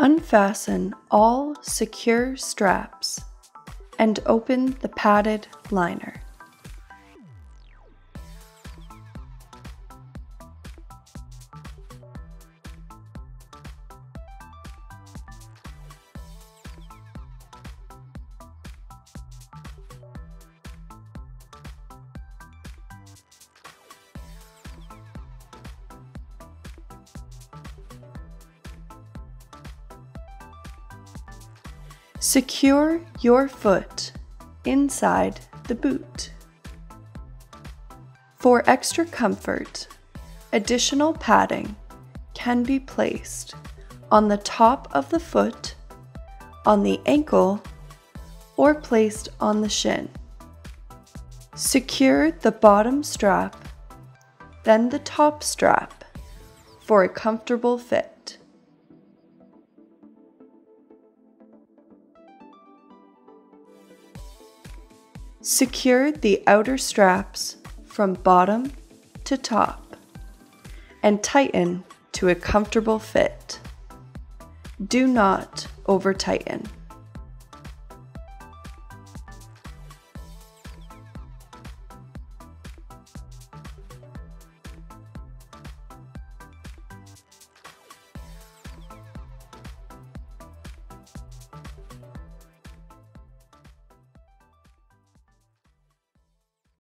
Unfasten all secure straps and open the padded liner. Secure your foot inside the boot. For extra comfort, additional padding can be placed on the top of the foot, on the ankle, or placed on the shin. Secure the bottom strap, then the top strap for a comfortable fit. Secure the outer straps from bottom to top and tighten to a comfortable fit. Do not over-tighten.